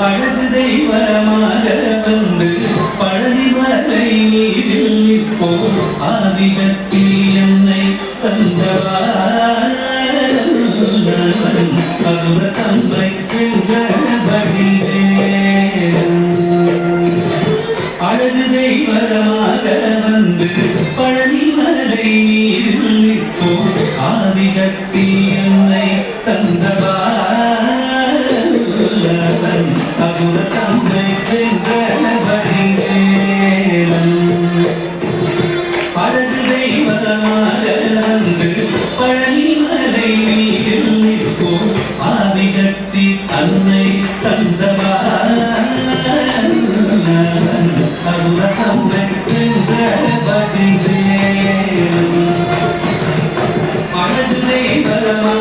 அழகு தெய்வமாக வந்து பழனிமலை நீரில் நிற்போ ஆதிசக்தி என்னை தந்தவான் அசுர தந்தை வென்றபடியே அழகு தெய்வமாக வந்து பழனிமலை நீரில் நிற்போ ஆதிசக்தி என்னை தந்தவான் அசுர தந்தை வென்றபடியே அழகு தெய்வமாக வந்து பழனிமலை நீரில் நிற்போ ஆதிசக்தி அன்னை தந்தவான் அசுர தந்தை வென்றபடியே அழகு தெய்வமாக